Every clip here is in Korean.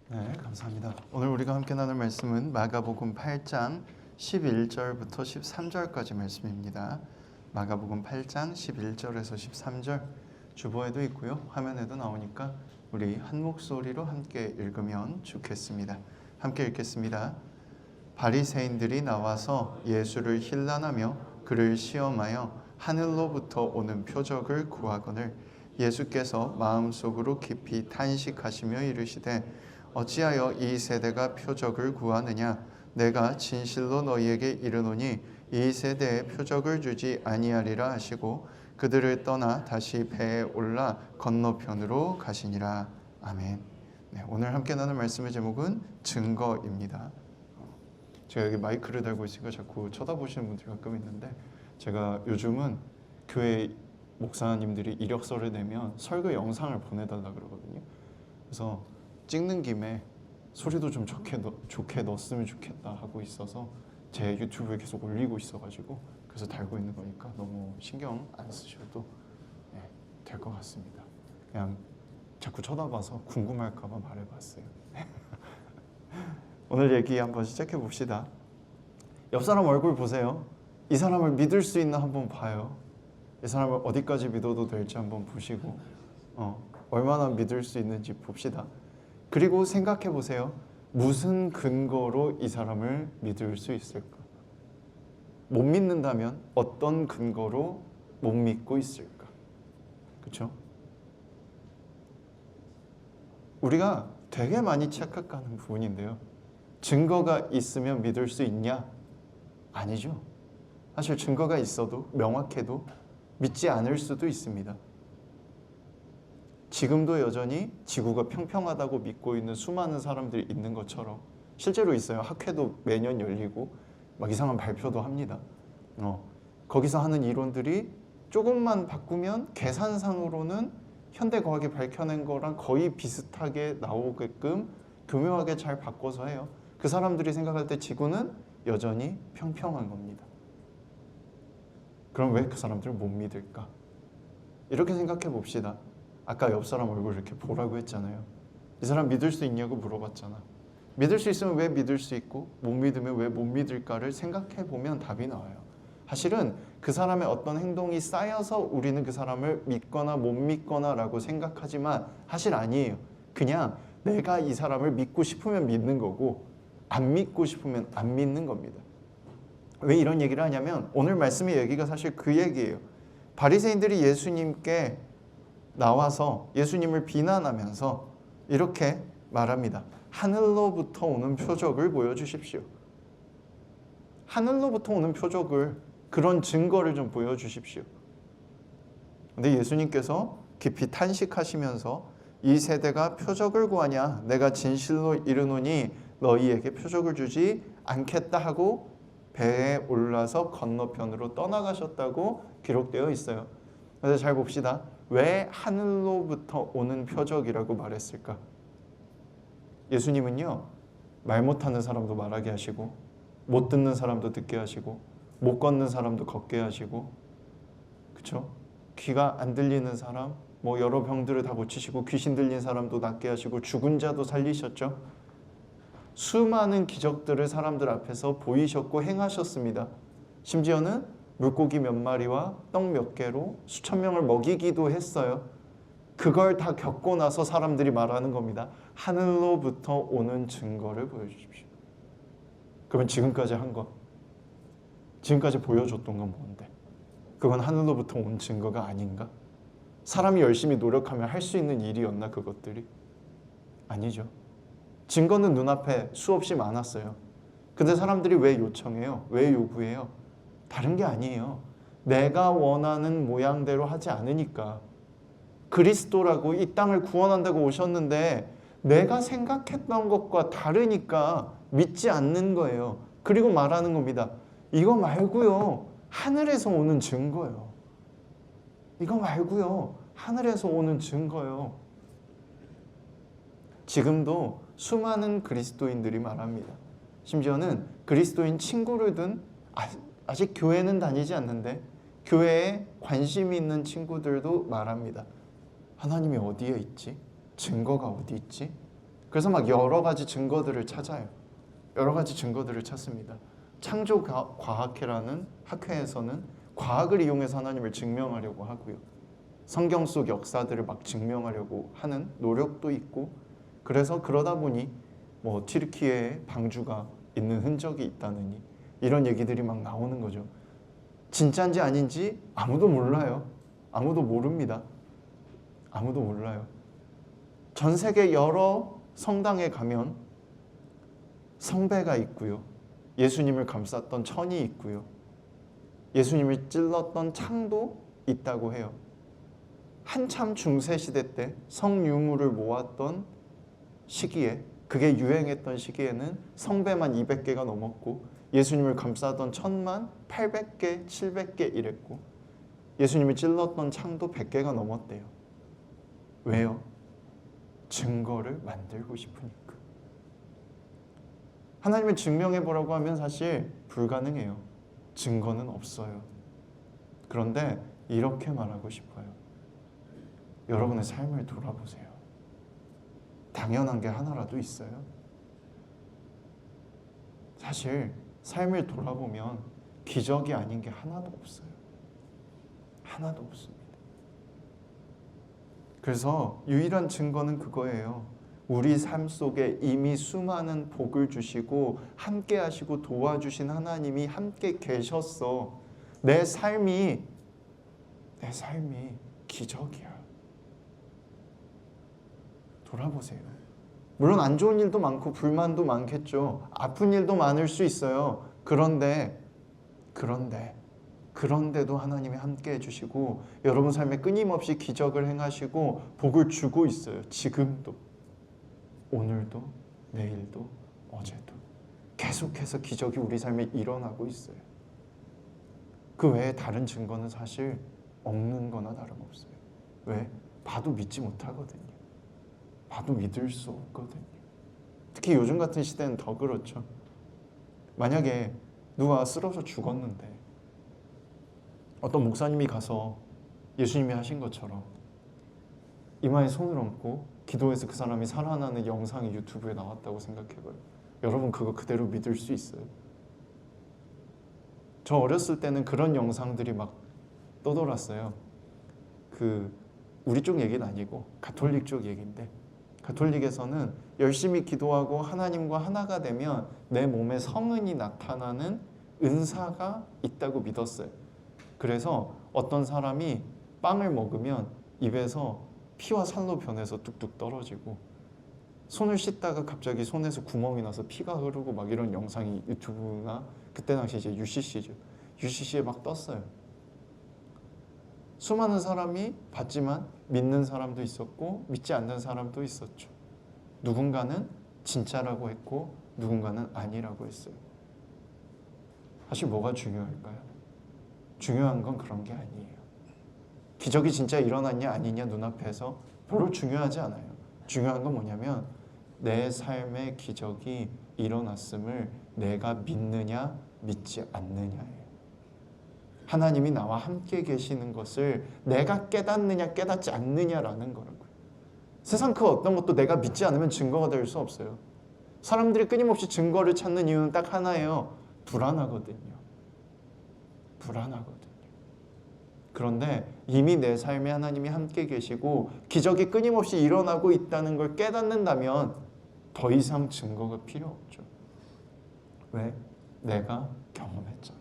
네, 감사합니다. 오늘 우리가 함께 나눌 말씀은 마가복음 8장 11절부터 13절까지 말씀입니다. 마가복음 8장 11절에서 13절 주보에도 있고요. 화면에도 나오니까 우리 한 목소리로 함께 읽으면 좋겠습니다. 함께 읽겠습니다. 바리새인들이 나와서 예수를 힐난하며 그를 시험하여 하늘로부터 오는 표적을 구하거늘 예수께서 마음속으로 깊이 탄식하시며 이르시되 어찌하여 이 세대가 표적을 구하느냐 내가 진실로 너희에게 이르노니 이 세대에 표적을 주지 아니하리라 하시고 그들을 떠나 다시 배에 올라 건너편으로 가시니라. 아멘. 네, 오늘 함께 나눌 말씀의 제목은 증거입니다. 제가 여기 마이크를 달고 있으니까 자꾸 쳐다보시는 분들이 가끔 있는데, 제가 요즘은 교회 목사님들이 이력서를 내면 설교 영상을 보내달라 그러거든요. 그래서 찍는 김에 소리도 좀 좋게 넣었으면 좋겠다 하고 있어서 제 유튜브에 계속 올리고 있어가지고 그래서 달고 있는 거니까 너무 신경 안 쓰셔도 될 것 같습니다. 그냥 자꾸 쳐다봐서 궁금할까봐 말해봤어요. 오늘 얘기 한번 시작해 봅시다. 옆 사람 얼굴 보세요. 이 사람을 믿을 수 있나 한번 봐요. 이 사람을 어디까지 믿어도 될지 한번 보시고 얼마나 믿을 수 있는지 봅시다. 그리고 생각해 보세요. 무슨 근거로 이 사람을 믿을 수 있을까? 못 믿는다면 어떤 근거로 못 믿고 있을까? 그렇죠? 우리가 되게 많이 착각하는 부분인데요. 증거가 있으면 믿을 수 있냐? 아니죠. 사실 증거가 있어도 명확해도 믿지 않을 수도 있습니다. 지금도 여전히 지구가 평평하다고 믿고 있는 수많은 사람들이 있는 것처럼 실제로 있어요. 학회도 매년 열리고 막 이상한 발표도 합니다. 거기서 하는 이론들이 조금만 바꾸면 계산상으로는 현대과학이 밝혀낸 거랑 거의 비슷하게 나오게끔 교묘하게 잘 바꿔서 해요. 그 사람들이 생각할 때 지구는 여전히 평평한 겁니다. 그럼 왜 그 사람들을 못 믿을까? 이렇게 생각해 봅시다. 아까 옆 사람 얼굴 이렇게 보라고 했잖아요. 이 사람 믿을 수 있냐고 물어봤잖아. 믿을 수 있으면 왜 믿을 수 있고 못 믿으면 왜 못 믿을까를 생각해 보면 답이 나와요. 사실은 그 사람의 어떤 행동이 쌓여서 우리는 그 사람을 믿거나 못 믿거나 라고 생각하지만 사실 아니에요. 그냥 내가 이 사람을 믿고 싶으면 믿는 거고 안 믿고 싶으면 안 믿는 겁니다. 왜 이런 얘기를 하냐면 오늘 말씀의 얘기가 사실 그 얘기예요. 바리새인들이 예수님께 나와서 예수님을 비난하면서 이렇게 말합니다. 하늘로부터 오는 표적을 보여주십시오. 하늘로부터 오는 표적을, 그런 증거를 좀 보여주십시오. 근데 예수님께서 깊이 탄식하시면서 이 세대가 표적을 구하냐 내가 진실로 이르노니 너희에게 표적을 주지 않겠다 하고 배에 올라서 건너편으로 떠나가셨다고 기록되어 있어요. 그래서 잘 봅시다. 왜 하늘로부터 오는 표적이라고 말했을까? 예수님은요, 말 못하는 사람도 말하게 하시고 못 듣는 사람도 듣게 하시고 못 걷는 사람도 걷게 하시고, 그렇죠? 귀가 안 들리는 사람, 여러 병들을 다 고치시고 귀신 들린 사람도 낫게 하시고 죽은 자도 살리셨죠. 수많은 기적들을 사람들 앞에서 보이셨고 행하셨습니다. 심지어는 물고기 몇 마리와 떡 몇 개로 수천 명을 먹이기도 했어요. 그걸 다 겪고 나서 사람들이 말하는 겁니다. 하늘로부터 오는 증거를 보여주십시오. 그러면 지금까지 한 것, 지금까지 보여줬던 건 뭔데? 그건 하늘로부터 온 증거가 아닌가? 사람이 열심히 노력하면 할 수 있는 일이었나 그것들이? 아니죠. 증거는 눈앞에 수없이 많았어요. 근데 사람들이 왜 요청해요? 왜 요구해요? 다른 게 아니에요. 내가 원하는 모양대로 하지 않으니까. 그리스도라고 이 땅을 구원한다고 오셨는데 내가 생각했던 것과 다르니까 믿지 않는 거예요. 그리고 말하는 겁니다. 이거 말고요, 하늘에서 오는 증거요. 이거 말고요, 하늘에서 오는 증거요. 지금도 수많은 그리스도인들이 말합니다. 심지어는 그리스도인 친구를 둔 아직 교회는 다니지 않는데 교회에 관심이 있는 친구들도 말합니다. 하나님이 어디에 있지? 증거가 어디 있지? 그래서 막 여러 가지 증거들을 찾아요. 여러 가지 증거들을 찾습니다. 창조과학회라는 학회에서는 과학을 이용해서 하나님을 증명하려고 하고요. 성경 속 역사들을 막 증명하려고 하는 노력도 있고, 그래서 그러다 보니 뭐 튀르키예에 방주가 있는 흔적이 있다느니 이런 얘기들이 막 나오는 거죠. 진짜인지 아닌지 아무도 몰라요. 아무도 모릅니다. 아무도 몰라요. 전 세계 여러 성당에 가면 성배가 있고요. 예수님을 감쌌던 천이 있고요. 예수님을 찔렀던 창도 있다고 해요. 한참 중세시대 때 성유물을 모았던 시기에, 그게 유행했던 시기에는 성배만 200개가 넘었고 예수님을 감싸던 천만 800개, 700개 이랬고 예수님을 찔렀던 창도 100개가 넘었대요. 왜요? 증거를 만들고 싶으니까. 하나님을 증명해보라고 하면 사실 불가능해요. 증거는 없어요. 그런데 이렇게 말하고 싶어요. 여러분의 삶을 돌아보세요. 당연한 게 하나라도 있어요. 사실 삶을 돌아보면 기적이 아닌 게 하나도 없어요. 하나도 없습니다. 그래서 유일한 증거는 그거예요. 우리 삶 속에 이미 수많은 복을 주시고 함께 하시고 도와주신 하나님이 함께 계셨어. 내 삶이 기적이야. 돌아보세요. 물론 안 좋은 일도 많고 불만도 많겠죠. 아픈 일도 많을 수 있어요. 그런데도 하나님이 함께 해주시고 여러분 삶에 끊임없이 기적을 행하시고 복을 주고 있어요. 지금도, 오늘도, 내일도, 어제도 계속해서 기적이 우리 삶에 일어나고 있어요. 그 외에 다른 증거는 사실 없는 거나 다름없어요. 왜? 봐도 믿지 못하거든요. 봐도 믿을 수 없거든요. 특히 요즘 같은 시대는 더 그렇죠. 만약에 누가 쓰러져 죽었는데 어떤 목사님이 가서 예수님이 하신 것처럼 이마에 손을 얹고 기도해서 그 사람이 살아나는 영상이 유튜브에 나왔다고 생각해봐요. 여러분 그거 그대로 믿을 수 있어요? 저 어렸을 때는 그런 영상들이 막 떠돌았어요. 우리 쪽 얘기는 아니고 가톨릭 쪽 얘기인데, 가톨릭에서는 열심히 기도하고 하나님과 하나가 되면 내 몸에 성은이 나타나는 은사가 있다고 믿었어요. 그래서 어떤 사람이 빵을 먹으면 입에서 피와 살로 변해서 뚝뚝 떨어지고, 손을 씻다가 갑자기 손에서 구멍이 나서 피가 흐르고 막 이런 영상이 유튜브나 그때 당시 이제 UCC에 막 떴어요. 수많은 사람이 봤지만 믿는 사람도 있었고 믿지 않는 사람도 있었죠. 누군가는 진짜라고 했고 누군가는 아니라고 했어요. 사실 뭐가 중요할까요? 중요한 건 그런 게 아니에요. 기적이 진짜 일어났냐 아니냐 눈앞에서 별로 중요하지 않아요. 중요한 건 뭐냐면 내 삶의 기적이 일어났음을 내가 믿느냐 믿지 않느냐예요. 하나님이 나와 함께 계시는 것을 내가 깨닫느냐 깨닫지 않느냐라는 거라고요. 세상 그 어떤 것도 내가 믿지 않으면 증거가 될 수 없어요. 사람들이 끊임없이 증거를 찾는 이유는 딱 하나예요. 불안하거든요. 그런데 이미 내 삶에 하나님이 함께 계시고 기적이 끊임없이 일어나고 있다는 걸 깨닫는다면 더 이상 증거가 필요 없죠. 왜? 내가 경험했잖아.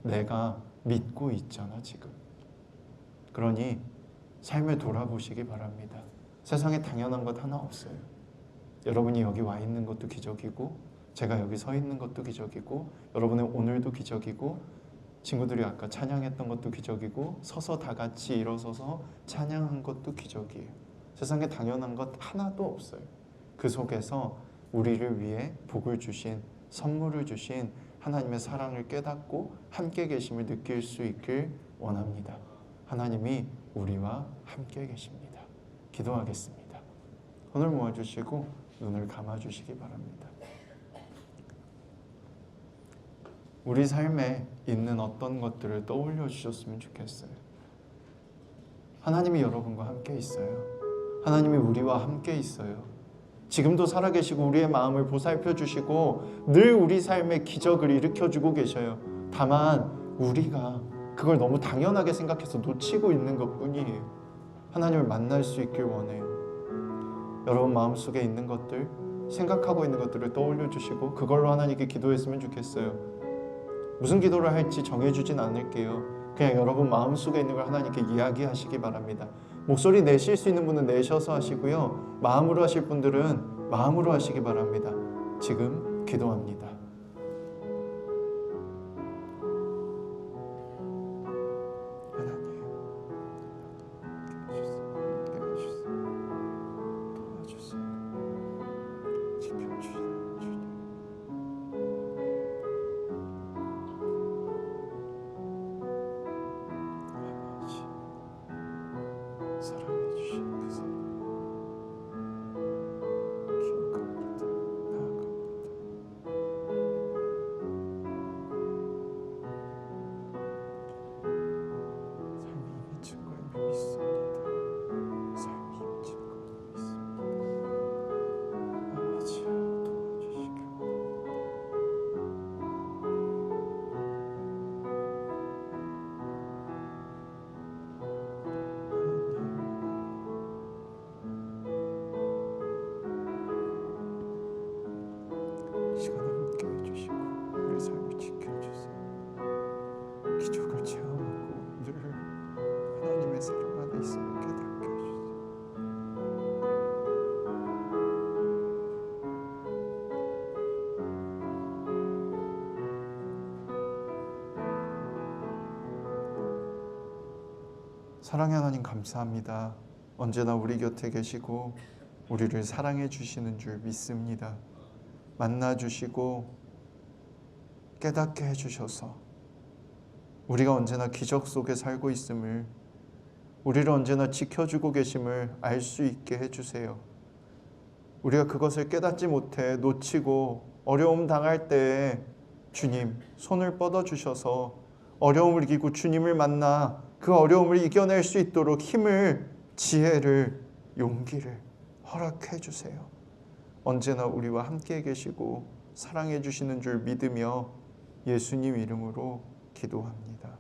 내가 믿고 있잖아 지금. 그러니 삶을 돌아보시기 바랍니다. 세상에 당연한 것 하나 없어요. 여러분이 여기 와 있는 것도 기적이고 제가 여기 서 있는 것도 기적이고 여러분의 오늘도 기적이고 친구들이 아까 찬양했던 것도 기적이고 서서 다 같이 일어서서 찬양한 것도 기적이에요. 세상에 당연한 것 하나도 없어요. 그 속에서 우리를 위해 복을 주신, 선물을 주신 하나님의 사랑을 깨닫고 함께 계심을 느낄 수 있길 원합니다. 하나님이 우리와 함께 계십니다. 기도하겠습니다. 손을 모아주시고 눈을 감아주시기 바랍니다. 우리 삶에 있는 어떤 것들을 떠올려 주셨으면 좋겠어요. 하나님이 여러분과 함께 있어요. 하나님이 우리와 함께 있어요. 지금도 살아계시고 우리의 마음을 보살펴 주시고 늘 우리 삶에 기적을 일으켜주고 계셔요. 다만 우리가 그걸 너무 당연하게 생각해서 놓치고 있는 것뿐이에요. 하나님을 만날 수 있길 원해요. 여러분 마음속에 있는 것들, 생각하고 있는 것들을 떠올려 주시고 그걸로 하나님께 기도했으면 좋겠어요. 무슨 기도를 할지 정해주진 않을게요. 그냥 여러분 마음속에 있는 걸 하나님께 이야기하시기 바랍니다. 목소리 내실 수 있는 분은 내셔서 하시고요. 마음으로 하실 분들은 마음으로 하시기 바랍니다. 지금 기도합니다. 하나님, 도와주세요. 지켜주세요. 주님. 아버지, 사랑해 주신 그 사랑 기억합니다. 나아갑니다. 삶이 미친 걸 믿습니다. 삶이 미친 걸 믿습니다. 아버지야, 도와주시길 이 시간에 함께 해주시고 우리 삶을 지켜주세요. 기적을 체험하고 늘 하나님의 사랑 안에 있음을 깨닫게 해주세요. 사랑의 하나님 감사합니다. 언제나 우리 곁에 계시고 우리를 사랑해 주시는 줄 믿습니다. 만나 주시고 깨닫게 해주셔서 우리가 언제나 기적 속에 살고 있음을, 우리를 언제나 지켜주고 계심을 알 수 있게 해주세요. 우리가 그것을 깨닫지 못해 놓치고 어려움 당할 때에 주님 손을 뻗어주셔서 어려움을 이기고 주님을 만나 그 어려움을 이겨낼 수 있도록 힘을, 지혜를, 용기를 허락해 주세요. 언제나 우리와 함께 계시고 사랑해 주시는 줄 믿으며 예수님 이름으로 기도합니다.